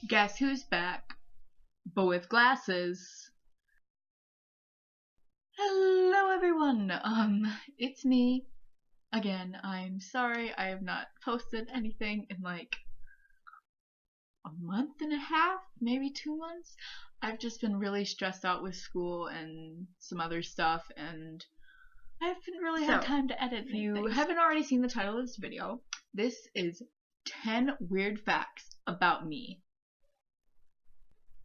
Guess who's back? But with glasses. Hello everyone. It's me. Again, I'm sorry I have not posted anything in like a month and a half, maybe 2 months. I've just been really stressed out with school and some other stuff, and I haven't really had time to edit. If you haven't already seen the title of this video, this is 10 weird facts about me.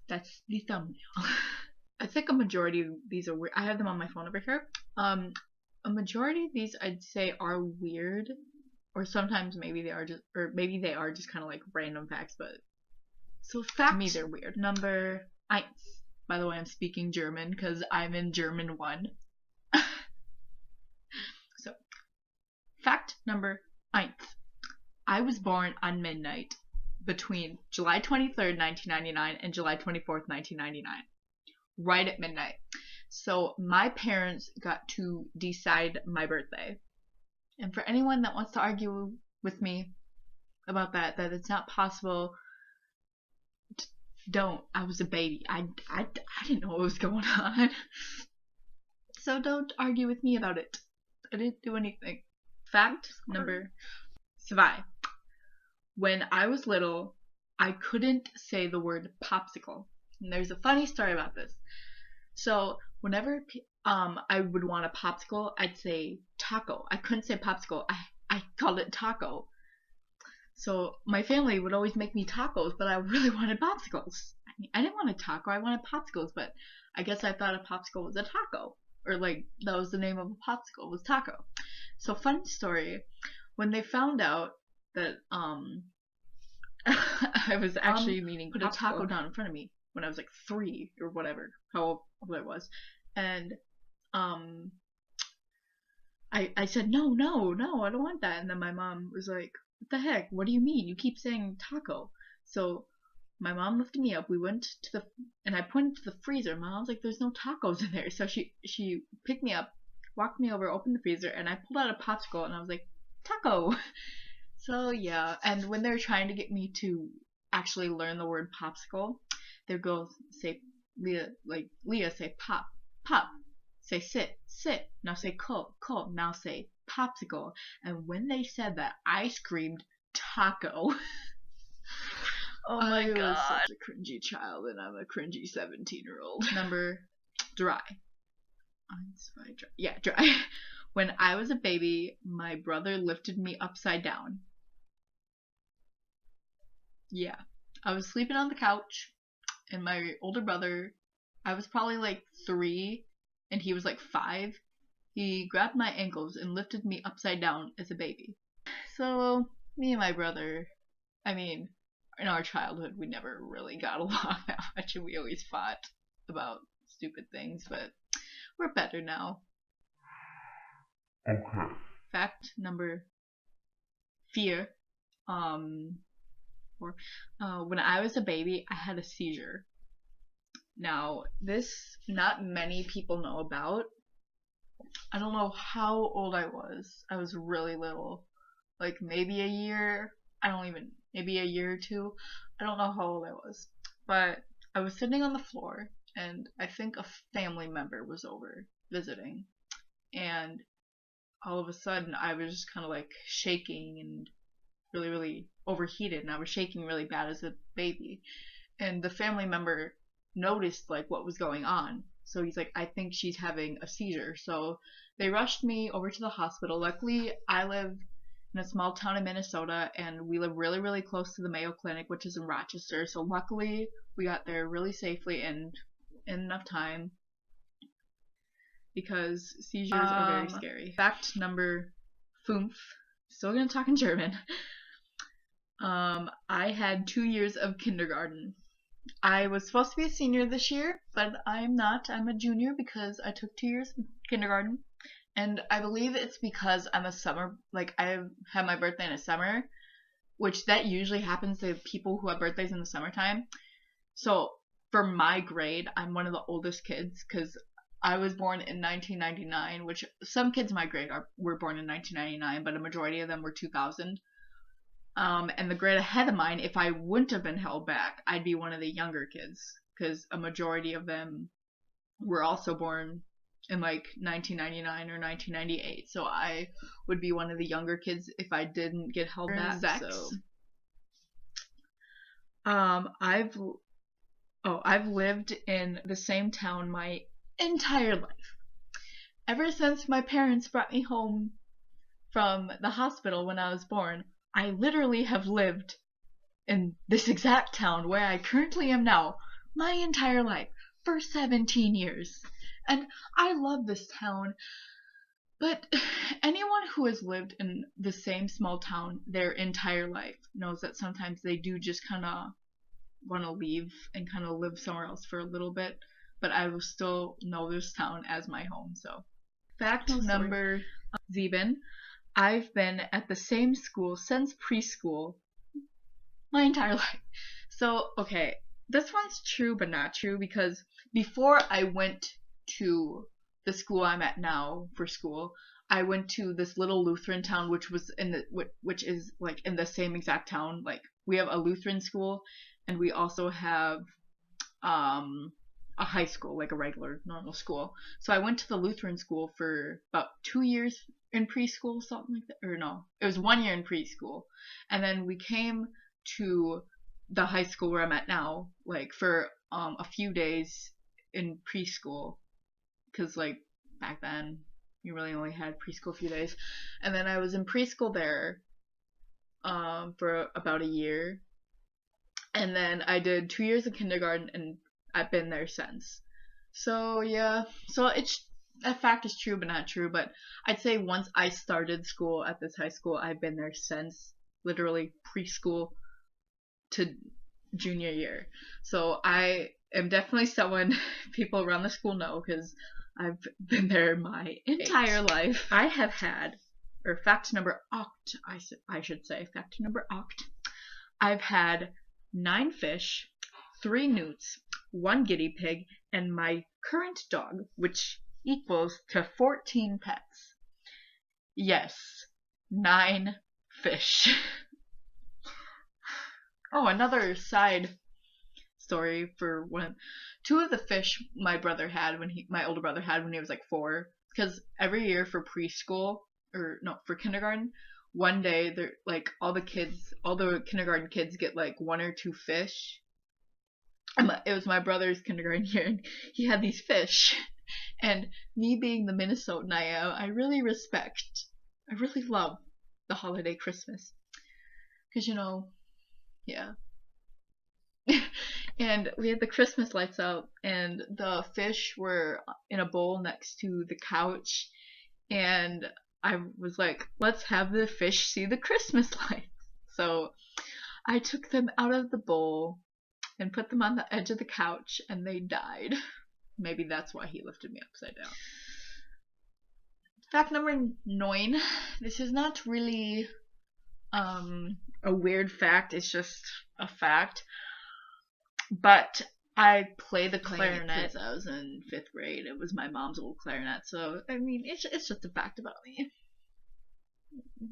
That's the thumbnail. I think a majority of these are weird. I have them on my phone over here. A majority of these I'd say are weird, or sometimes maybe they are just kind of like random facts, but so fact to me they're weird. Number 1. By the way, I'm speaking German because I'm in German 1. So, fact number 1. I was born on midnight between July 23rd, 1999 and July 24th, 1999. Right at midnight. So my parents got to decide my birthday. And for anyone that wants to argue with me about that it's not possible, don't. I was a baby. I didn't know what was going on. So don't argue with me about it. I didn't do anything. Fact number 2. When I was little, I couldn't say the word popsicle. And there's a funny story about this. So whenever I would want a popsicle, I'd say taco. I couldn't say popsicle. I called it taco. So my family would always make me tacos, but I really wanted popsicles. I didn't want a taco. I wanted popsicles, but I guess I thought a popsicle was a taco, or like that was the name of a popsicle, was taco. So fun story. When they found out that I was actually meaning put a taco down in front of me when I was like 3 or whatever, how old I was, and I said no, I don't want that, and then my mom was like, what the heck, what do you mean, you keep saying taco? So my mom lifted me up, we went to and I pointed to the freezer. My mom's like, there's no tacos in there. So she picked me up, walked me over, opened the freezer, and I pulled out a popsicle, and I was like, taco. So yeah, and when they're trying to get me to actually learn the word popsicle, they go say Leah say pop, say sit, now say co, now say popsicle. And when they said that, I screamed taco. Oh my god. I was such a cringy child, and I'm a cringy 17-year-old. Number dry. Yeah, dry. When I was a baby, my brother lifted me upside down. Yeah. I was sleeping on the couch, and my older brother, I was probably like 3, and he was like 5. He grabbed my ankles and lifted me upside down as a baby. So, me and my brother, I mean, in our childhood, we never really got along that much, and we always fought about stupid things, but we're better now. Okay. Fact number 4. When I was a baby, I had a seizure. Now, this not many people know about. I don't know how old I was. I was really little. Like maybe a year. Maybe a year or 2. I don't know how old I was. But I was sitting on the floor, and I think a family member was over visiting. And all of a sudden, I was just kind of like shaking and really, really overheated, and I was shaking really bad as a baby. And the family member noticed like what was going on. So he's like, I think she's having a seizure. So they rushed me over to the hospital. Luckily, I live in a small town in Minnesota, and we live really, really close to the Mayo Clinic, which is in Rochester. So luckily, we got there really safely and in enough time, because seizures are very scary. Fact number 5. Still gonna talk in German. I had 2 years of kindergarten. I was supposed to be a senior this year, but I'm not. I'm a junior because I took 2 years of kindergarten. And I believe it's because I'm a summer, like I have my birthday in the summer, which that usually happens to people who have birthdays in the summertime. So for my grade, I'm one of the oldest kids because I was born in 1999, which some kids in my grade were born in 1999, but a majority of them were 2000. And the grade ahead of mine, if I wouldn't have been held back, I'd be one of the younger kids, because a majority of them were also born in like 1999 or 1998. So I would be one of the younger kids if I didn't get held back. So I've lived in the same town my entire life. Ever since my parents brought me home from the hospital when I was born, I literally have lived in this exact town where I currently am now my entire life for 17 years. And I love this town. But anyone who has lived in the same small town their entire life knows that sometimes they do just kind of want to leave and kind of live somewhere else for a little bit. But I will still know this town as my home. So, fact number 7. I've been at the same school since preschool my entire life. So, okay, this one's true but not true, because before I went to the school I'm at now for school, I went to this little Lutheran town which is like in the same exact town. Like, we have a Lutheran school and we also have a high school, like a regular normal school. So I went to the Lutheran school for about 2 years in preschool, something like that. Or no, it was 1 year in preschool. And then we came to the high school where I'm at now, like for a few days in preschool, because like back then you really only had preschool a few days. And then I was in preschool there for about a year. And then I did 2 years of kindergarten, and I've been there since. So yeah, so it's that fact is true but not true. But I'd say once I started school at this high school, I've been there since literally preschool to junior year. So I am definitely someone people around the school know, because I've been there my entire life. I have had, or fact number 8, I should say, fact number 8. I've had 9 fish, 3 newts, 1 guinea pig, and my current dog, which equals to 14 pets. Yes, 9 fish. Oh, another side story for 2 of the fish my older brother had when he was like 4. Because every year for preschool, for kindergarten, one day they're like all the kindergarten kids get like 1 or 2 fish. It was my brother's kindergarten year, and he had these fish. And me being the Minnesotan I am, I really love the holiday Christmas. Because, yeah. And we had the Christmas lights out, and the fish were in a bowl next to the couch. And I was like, let's have the fish see the Christmas lights. So I took them out of the bowl and put them on the edge of the couch, and they died. Maybe that's why he lifted me upside down. Fact number 9. This is not really a weird fact, it's just a fact. But I play the clarinet since I was in 5th grade. It was my mom's old clarinet, so I mean, it's just a fact about me.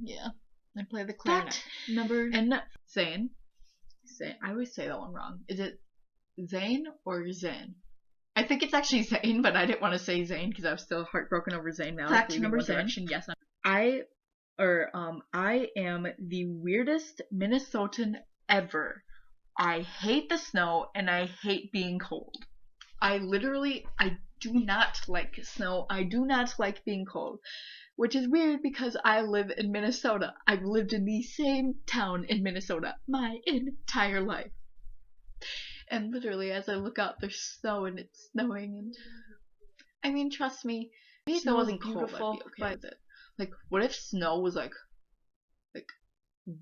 Yeah, I play the clarinet. Fact number Zane. I always say that one wrong. Is it Zane or Zane? I think it's actually Zane, but I didn't want to say Zane because I was still heartbroken over Zane now. Fact number Zane. Yes, I am the weirdest Minnesotan ever. I hate the snow and I hate being cold. I do not like snow. I do not like being cold. Which is weird because I live in Minnesota. I've lived in the same town in Minnesota my entire life. And literally, as I look out, there's snow and it's snowing. And I mean, trust me, if snow wasn't beautiful, I'd be okay with it. Like, what if snow was like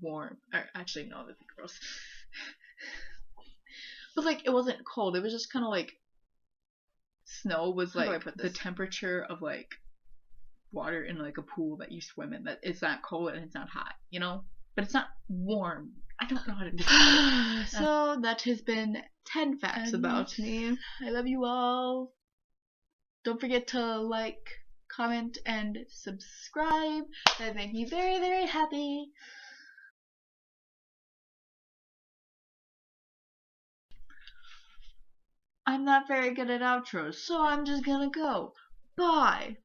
warm? Or actually, no, that'd be gross. But like, it wasn't cold. It was just kind of like snow was like the temperature of like water in like a pool that you swim in. That it's not cold and it's not hot, but it's not warm. I don't know how to describe it. So that has been 10 facts about me. I love you all. Don't forget to like, comment, and subscribe. That made me very, very happy. I'm not very good at outros, so I'm just gonna go. Bye.